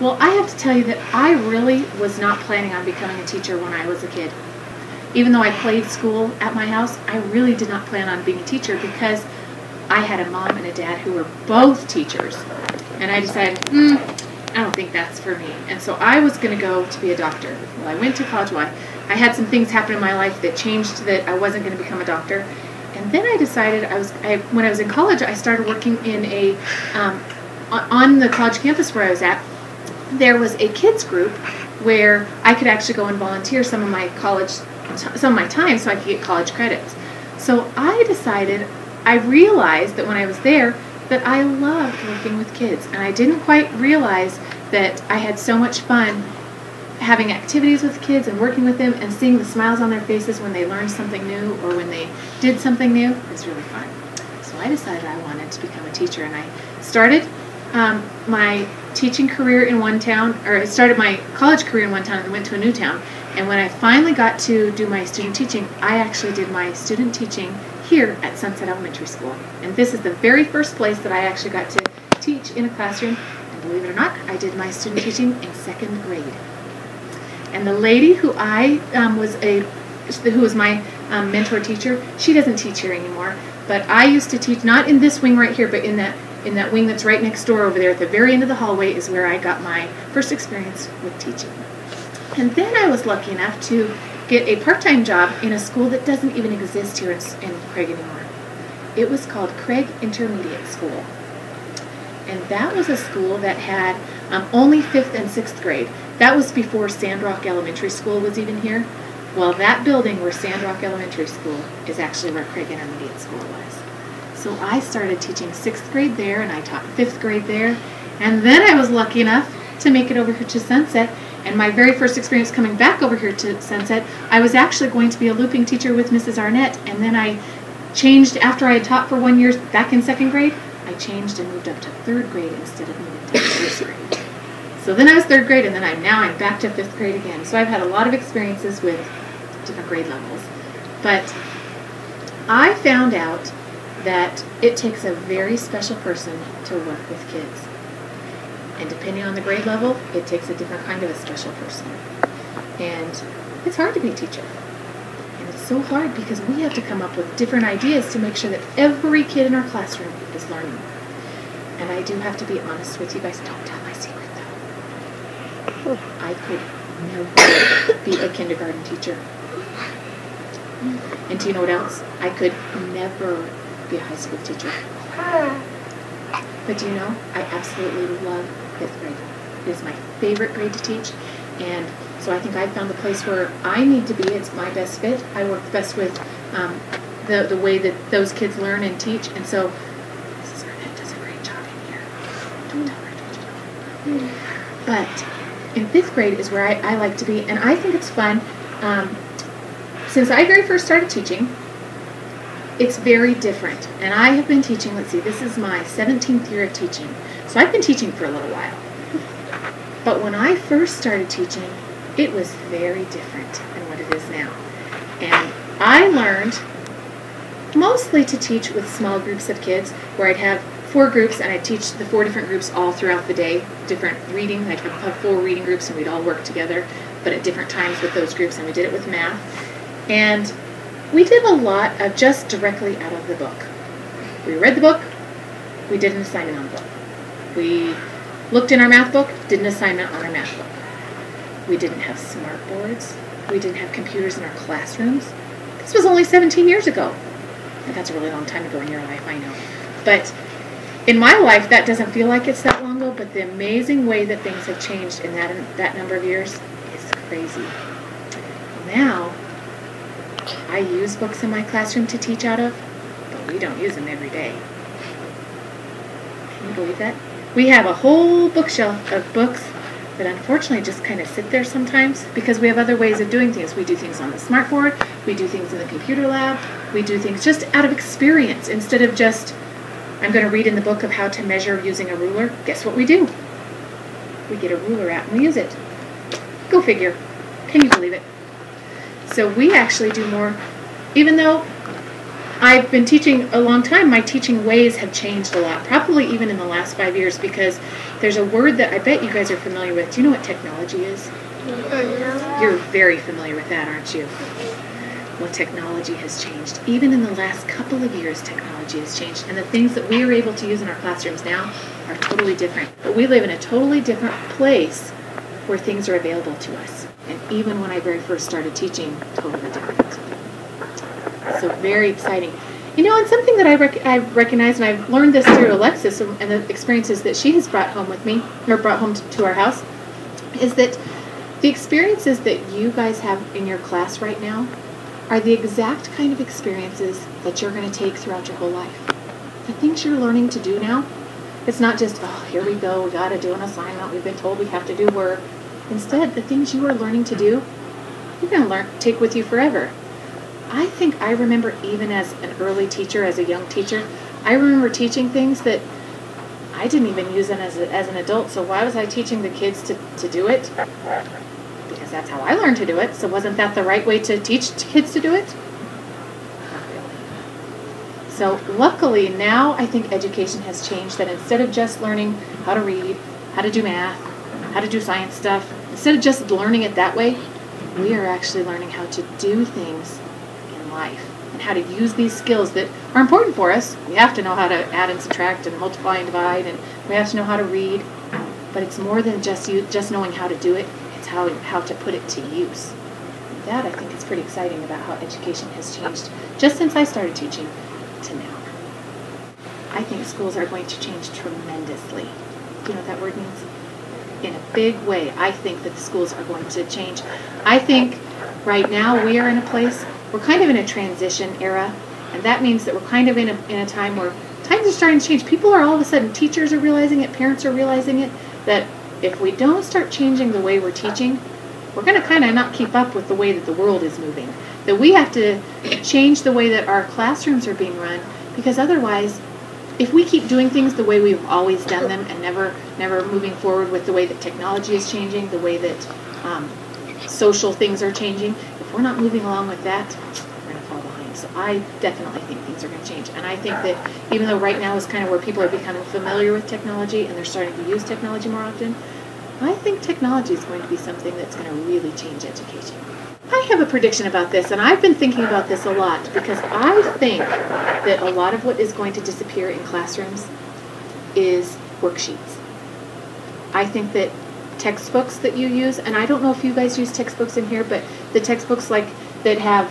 Well, I have to tell you that I really was not planning on becoming a teacher when I was a kid. Even though I played school at my house, I really did not plan on being a teacher because I had a mom and a dad who were both teachers. And I decided, I don't think that's for me. And so I was going to go to be a doctor. Well, I went to college. Well, I had some things happen in my life that changed that I wasn't going to become a doctor. And then I decided when I was in college, I started working in on the college campus where I was at. There was a kids group where I could actually go and volunteer some of my time so I could get college credits. So I realized that when I was there that I loved working with kids, and I didn't quite realize that I had so much fun having activities with kids and working with them and seeing the smiles on their faces when they learned something new or when they did something new. It was really fun. So I decided I wanted to become a teacher, and I started my teaching career in one town, or I started my college career in one town and then went to a new town. And when I finally got to do my student teaching, I actually did my student teaching here at Sunset Elementary School. And this is the very first place that I actually got to teach in a classroom. And believe it or not, I did my student teaching in 2nd grade. And the lady who who was my mentor teacher, she doesn't teach here anymore. But I used to teach, not in this wing right here, but in that wing that's right next door over there at the very end of the hallway is where I got my first experience with teaching. And then I was lucky enough to get a part-time job in a school that doesn't even exist here in Craig anymore. It was called Craig Intermediate School. And that was a school that had only 5th and 6th grade. That was before Sandrock Elementary School was even here. Well, that building where Sandrock Elementary School is actually where Craig Intermediate School was. So I started teaching 6th grade there, and I taught 5th grade there. And then I was lucky enough to make it over here to Sunset. And my very first experience coming back over here to Sunset, I was actually going to be a looping teacher with Mrs. Arnett. And then I changed, after I had taught for 1 year back in 2nd grade, I changed and moved up to 3rd grade instead of moving to 1st grade. So then I was 3rd grade, and then I'm back to 5th grade again. So I've had a lot of experiences with different grade levels. But I found out that it takes a very special person to work with kids. And depending on the grade level, it takes a different kind of a special person. And it's hard to be a teacher. And it's so hard because we have to come up with different ideas to make sure that every kid in our classroom is learning. And I do have to be honest with you guys. Don't tell my secret, though. I could never be a kindergarten teacher. And do you know what else? I could never be a high school teacher. But do you know, I absolutely love 5th grade. It is my favorite grade to teach, and so I think I found the place where I need to be. It's my best fit. I work best with the way that those kids learn and teach, and so Mrs. Arnett does a great job in here. Don't tell her, don't you know? But in 5th grade is where I like to be, and I think it's fun. Since I very first started teaching, it's very different. And I have been teaching, let's see, this is my 17th year of teaching. So I've been teaching for a little while. But when I first started teaching, it was very different than what it is now. And I learned mostly to teach with small groups of kids, where I'd have 4 groups, and I'd teach the 4 different groups all throughout the day, different reading. I'd have 4 reading groups, and we'd all work together, but at different times with those groups, and we did it with math. And we did a lot of just directly out of the book. We read the book, we did an assignment on the book. We looked in our math book, did an assignment on our math book. We didn't have smart boards. We didn't have computers in our classrooms. This was only 17 years ago. And that's a really long time ago in your life, I know. But in my life, that doesn't feel like it's that long ago, but the amazing way that things have changed in that number of years is crazy. Now, I use books in my classroom to teach out of, but we don't use them every day. Can you believe that? We have a whole bookshelf of books that unfortunately just kind of sit there sometimes because we have other ways of doing things. We do things on the smartboard, we do things in the computer lab, we do things just out of experience instead of just, I'm going to read in the book of how to measure using a ruler. Guess what we do? We get a ruler out and we use it. Go figure. Can you believe it? So we actually do more, even though I've been teaching a long time. My teaching ways have changed a lot, probably even in the last 5 years, because there's a word that I bet you guys are familiar with. Do you know what technology is? No. You're very familiar with that, aren't you? Well, technology has changed. Even in the last couple of years, technology has changed. And the things that we are able to use in our classrooms now are totally different. But we live in a totally different place where things are available to us. And even when I very first started teaching, totally different. So very exciting. You know, and something that I recognize, and I've learned this through Alexis and the experiences that she has brought home with me, or brought home to our house, is that the experiences that you guys have in your class right now are the exact kind of experiences that you're going to take throughout your whole life. The things you're learning to do now, it's not just, oh, here we go, we got to do an assignment, we've been told we have to do work. Instead, the things you are learning to do, you're going to take with you forever. I think I remember, even as an early teacher, as a young teacher, I remember teaching things that I didn't even use as an adult. So why was I teaching the kids to do it? Because that's how I learned to do it. So wasn't that the right way to teach kids to do it? Not really. So luckily now I think education has changed, that instead of just learning how to read, how to do math, how to do science stuff, instead of just learning it that way, we are actually learning how to do things life and how to use these skills that are important for us. We have to know how to add and subtract and multiply and divide, and we have to know how to read, but it's more than just knowing how to do it. It's how to put it to use. And that, I think, is pretty exciting about how education has changed just since I started teaching to now. I think schools are going to change tremendously. Do you know what that word means? In a big way. I think that the schools are going to change. I think right now we are in a place, we're kind of in a transition era, and that means that we're kind of in a time where times are starting to change. People are all of a sudden, teachers are realizing it, parents are realizing it, that if we don't start changing the way we're teaching, we're going to kind of not keep up with the way that the world is moving. That we have to change the way that our classrooms are being run, because otherwise, if we keep doing things the way we've always done them and never moving forward with the way that technology is changing, the way that social things are changing, if we're not moving along with that, we're going to fall behind. So I definitely think things are going to change. And I think that even though right now is kind of where people are becoming familiar with technology and they're starting to use technology more often, I think technology is going to be something that's going to really change education. I have a prediction about this, and I've been thinking about this a lot, because I think that a lot of what is going to disappear in classrooms is worksheets. I think that textbooks that you use, and I don't know if you guys use textbooks in here, but the textbooks like that have,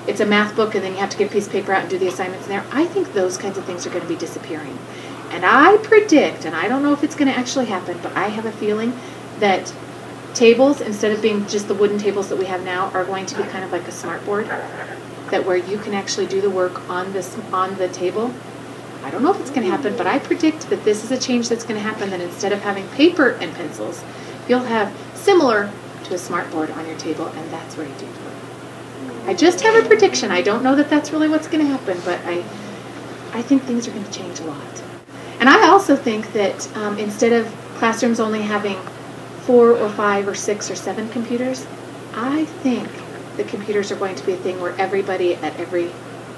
it's a math book and then you have to get a piece of paper out and do the assignments in there, I think those kinds of things are going to be disappearing. And I predict, and I don't know if it's going to actually happen, but I have a feeling that tables, instead of being just the wooden tables that we have now, are going to be kind of like a smart board, that where you can actually do the work on the table. I don't know if it's going to happen, but I predict that this is a change that's going to happen, that instead of having paper and pencils, you'll have similar to a smart board on your table, and that's where you do the work. I just have a prediction. I don't know that that's really what's going to happen, but I think things are going to change a lot. And I also think that instead of classrooms only having 4 or 5 or 6 or 7 computers, I think the computers are going to be a thing where everybody at every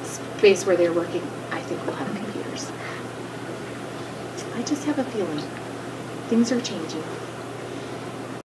space where they're working, I think, will have computers. I just have a feeling things are changing.